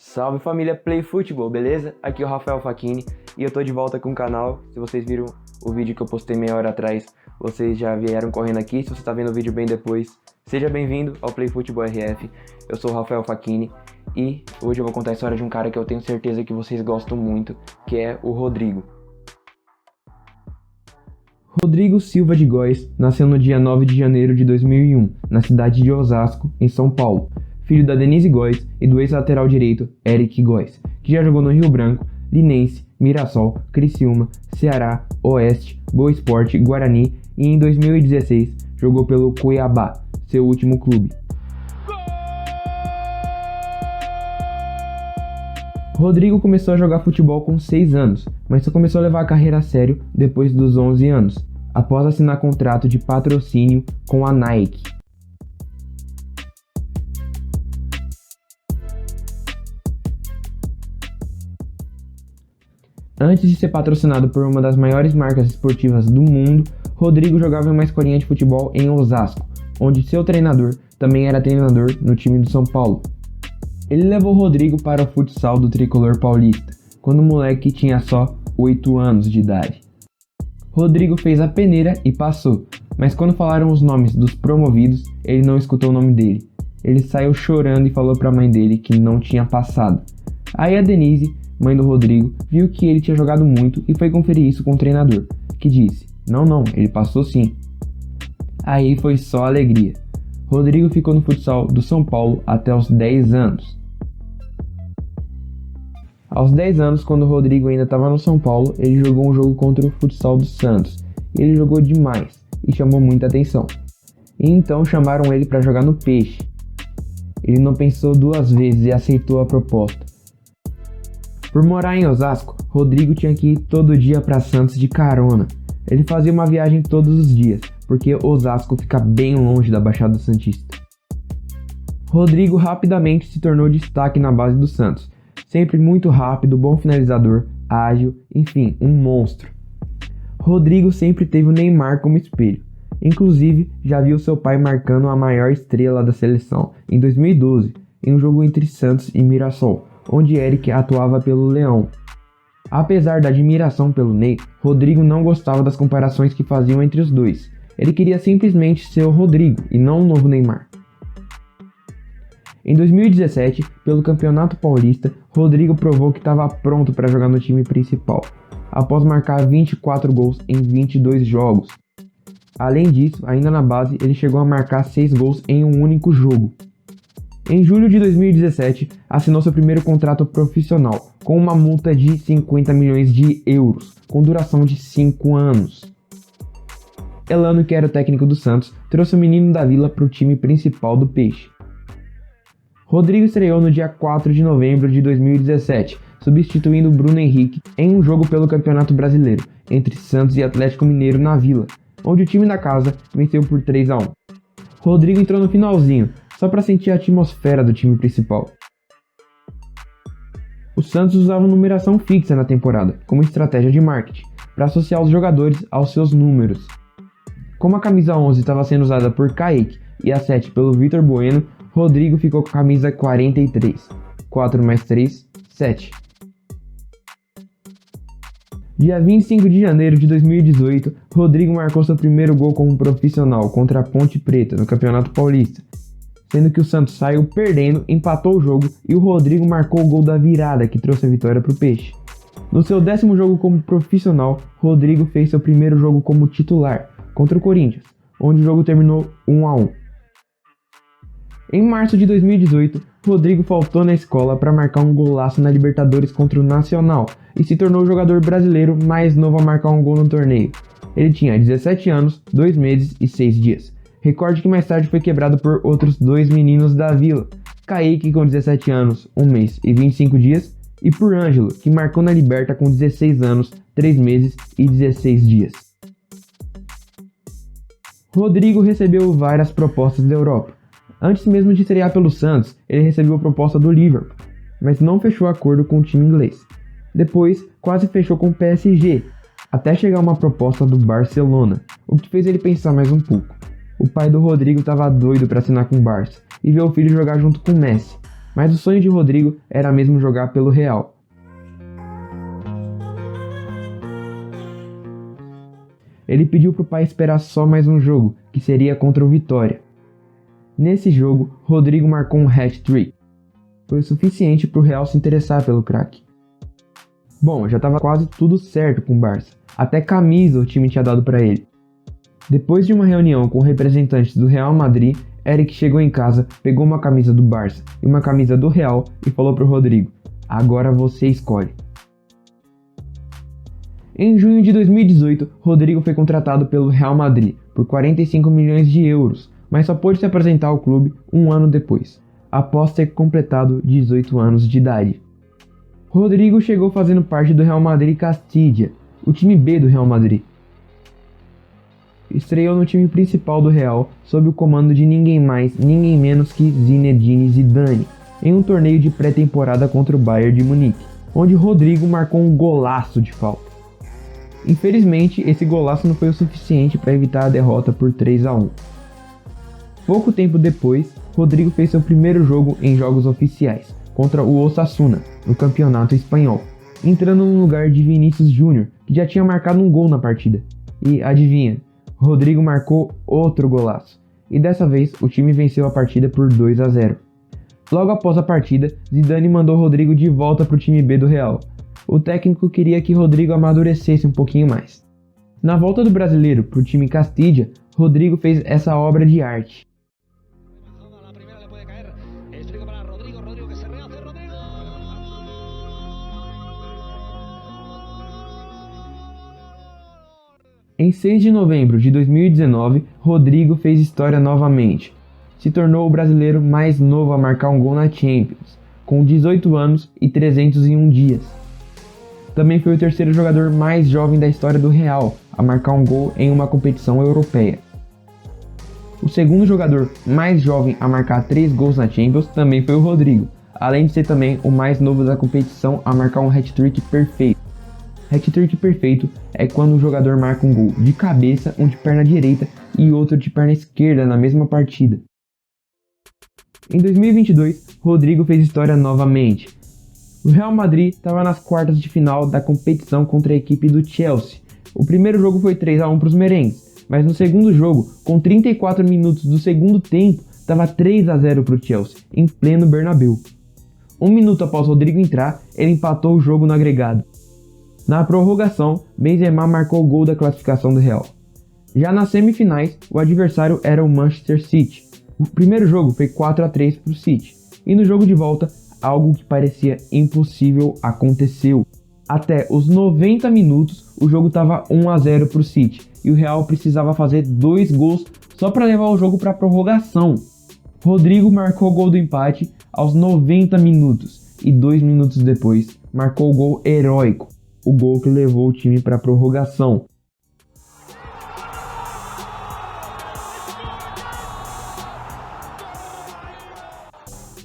Salve família Play Futebol, beleza? Aqui é o Rafael Facchini e eu tô de volta com o canal. Se vocês viram o vídeo que eu postei meia hora atrás, vocês já vieram correndo aqui. Se você tá vendo o vídeo bem depois, seja bem-vindo ao Play Futebol RF. Eu sou o Rafael Facchini e hoje eu vou contar a história de um cara que eu tenho certeza que vocês gostam muito, que é o Rodrigo. Rodrigo Silva de Góes nasceu no dia 9 de janeiro de 2001, na cidade de Osasco, em São Paulo. Filho da Denise Góes e do ex-lateral direito Eric Góes, que já jogou no Rio Branco, Linense, Mirassol, Criciúma, Ceará, Oeste, Boa Esporte, Guarani e em 2016 jogou pelo Cuiabá, seu último clube. Rodrigo começou a jogar futebol com 6 anos, mas só começou a levar a carreira a sério depois dos 11 anos, após assinar contrato de patrocínio com a Nike. Antes de ser patrocinado por uma das maiores marcas esportivas do mundo, Rodrigo jogava em uma escolinha de futebol em Osasco, onde seu treinador também era treinador no time do São Paulo. Ele levou Rodrigo para o futsal do tricolor paulista, quando o moleque tinha só 8 anos de idade. Rodrigo fez a peneira e passou, mas quando falaram os nomes dos promovidos, ele não escutou o nome dele. Ele saiu chorando e falou para a mãe dele que não tinha passado. Aí a Denise, mãe do Rodrigo, viu que ele tinha jogado muito e foi conferir isso com o treinador, que disse: Não, ele passou sim. Aí foi só alegria. Rodrigo ficou no futsal do São Paulo até os 10 anos. Aos 10 anos, quando o Rodrigo ainda estava no São Paulo, ele jogou um jogo contra o futsal do Santos. Ele jogou demais e chamou muita atenção. E então chamaram ele para jogar no Peixe. Ele não pensou duas vezes e aceitou a proposta. Por morar em Osasco, Rodrigo tinha que ir todo dia para Santos de carona. Ele fazia uma viagem todos os dias, porque Osasco fica bem longe da Baixada Santista. Rodrigo rapidamente se tornou destaque na base do Santos. Sempre muito rápido, bom finalizador, ágil, enfim, um monstro. Rodrigo sempre teve o Neymar como espelho. Inclusive, já viu seu pai marcando a maior estrela da seleção, em 2012, em um jogo entre Santos e Mirassol, onde Eric atuava pelo Leão. Apesar da admiração pelo Ney, Rodrigo não gostava das comparações que faziam entre os dois. Ele queria simplesmente ser o Rodrigo e não o novo Neymar. Em 2017, pelo Campeonato Paulista, Rodrigo provou que estava pronto para jogar no time principal, após marcar 24 gols em 22 jogos. Além disso, ainda na base, ele chegou a marcar 6 gols em um único jogo. Em julho de 2017, assinou seu primeiro contrato profissional, com uma multa de 50 milhões de euros, com duração de 5 anos. Elano, que era o técnico do Santos, trouxe o menino da Vila para o time principal do Peixe. Rodrigo estreou no dia 4 de novembro de 2017, substituindo Bruno Henrique em um jogo pelo Campeonato Brasileiro, entre Santos e Atlético Mineiro na Vila, onde o time da casa venceu por 3-1. Rodrigo entrou no finalzinho, só para sentir a atmosfera do time principal. O Santos usava numeração fixa na temporada, como estratégia de marketing, para associar os jogadores aos seus números. Como a camisa 11 estava sendo usada por Kaique e a 7 pelo Vitor Bueno, Rodrigo ficou com a camisa 43. 4 mais 3, 7. Dia 25 de janeiro de 2018, Rodrigo marcou seu primeiro gol como profissional contra a Ponte Preta no Campeonato Paulista, sendo que o Santos saiu perdendo, empatou o jogo e o Rodrigo marcou o gol da virada que trouxe a vitória para o Peixe. No seu 10º jogo como profissional, Rodrigo fez seu primeiro jogo como titular, contra o Corinthians, onde o jogo terminou 1-1. Em março de 2018, Rodrigo faltou na escola para marcar um golaço na Libertadores contra o Nacional e se tornou o jogador brasileiro mais novo a marcar um gol no torneio. Ele tinha 17 anos, 2 meses e 6 dias. Recorde que mais tarde foi quebrado por outros 2 meninos da Vila, Kaique com 17 anos, 1 mês e 25 dias, e por Ângelo, que marcou na Liberta com 16 anos, 3 meses e 16 dias. Rodrigo recebeu várias propostas da Europa. Antes mesmo de estrear pelo Santos, ele recebeu a proposta do Liverpool, mas não fechou acordo com o time inglês. Depois, quase fechou com o PSG, até chegar uma proposta do Barcelona, o que fez ele pensar mais um pouco. O pai do Rodrigo estava doido para assinar com o Barça e ver o filho jogar junto com o Messi. mas o sonho de Rodrigo era mesmo jogar pelo Real. Ele pediu para o pai esperar só mais um jogo, que seria contra o Vitória. Nesse jogo, Rodrigo marcou um hat-trick. Foi o suficiente para o Real se interessar pelo craque. Bom, já estava quase tudo certo com o Barça. Até camisa o time tinha dado para ele. Depois de uma reunião com representantes do Real Madrid, Eric chegou em casa, pegou uma camisa do Barça e uma camisa do Real e falou para o Rodrigo: "Agora você escolhe." Em junho de 2018, Rodrigo foi contratado pelo Real Madrid por 45 milhões de euros, mas só pôde se apresentar ao clube um ano depois, após ter completado 18 anos de idade. Rodrigo chegou fazendo parte do Real Madrid Castilla, o time B do Real Madrid. Estreou no time principal do Real sob o comando de ninguém mais, ninguém menos que Zinedine Zidane, em um torneio de pré-temporada contra o Bayern de Munique, onde Rodrigo marcou um golaço de falta. Infelizmente, esse golaço não foi o suficiente para evitar a derrota por 3-1. Pouco tempo depois, Rodrigo fez seu primeiro jogo em jogos oficiais, contra o Osasuna, no Campeonato Espanhol, entrando no lugar de Vinícius Júnior, que já tinha marcado um gol na partida. E adivinha, Rodrigo marcou outro golaço, e dessa vez o time venceu a partida por 2-0. Logo após a partida, Zidane mandou Rodrigo de volta para o time B do Real. O técnico queria que Rodrigo amadurecesse um pouquinho mais. Na volta do brasileiro para o time Castilla, Rodrigo fez essa obra de arte. Em 6 de novembro de 2019, Rodrigo fez história novamente. Se tornou o brasileiro mais novo a marcar um gol na Champions, com 18 anos e 301 dias. Também foi o terceiro jogador mais jovem da história do Real a marcar um gol em uma competição europeia. O segundo jogador mais jovem a marcar 3 gols na Champions também foi o Rodrigo, além de ser também o mais novo da competição a marcar um hat-trick perfeito. Hat-trick perfeito é quando o jogador marca um gol de cabeça, um de perna direita e outro de perna esquerda na mesma partida. Em 2022, Rodrigo fez história novamente. O Real Madrid estava nas quartas de final da competição contra a equipe do Chelsea. O primeiro jogo foi 3-1 para os merengues, mas no segundo jogo, com 34 minutos do segundo tempo, estava 3-0 para o Chelsea, em pleno Bernabéu. Um minuto após Rodrigo entrar, ele empatou o jogo no agregado. Na prorrogação, Benzema marcou o gol da classificação do Real. Já nas semifinais, o adversário era o Manchester City. O primeiro jogo foi 4-3 para o City, e no jogo de volta, algo que parecia impossível aconteceu. Até os 90 minutos, o jogo estava 1-0 para o City, e o Real precisava fazer 2 gols só para levar o jogo para a prorrogação. Rodrigo marcou o gol do empate aos 90 minutos, e 2 minutos depois, marcou o gol heróico. O gol que levou o time para a prorrogação.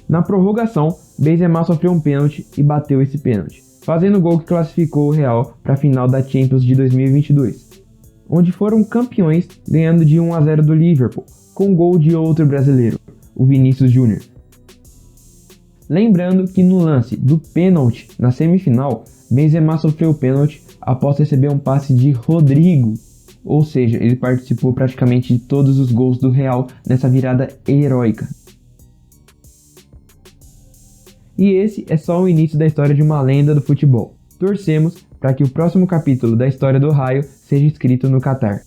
Na prorrogação, Benzema sofreu um pênalti e bateu esse pênalti, fazendo o gol que classificou o Real para a final da Champions de 2022, onde foram campeões ganhando de 1-0 do Liverpool, com gol de outro brasileiro, o Vinícius Júnior. Lembrando que no lance do pênalti na semifinal, Benzema sofreu o pênalti após receber um passe de Rodrigo, ou seja, ele participou praticamente de todos os gols do Real nessa virada heróica. E esse é só o início da história de uma lenda do futebol. Torcemos para que o próximo capítulo da história do Raio seja escrito no Catar.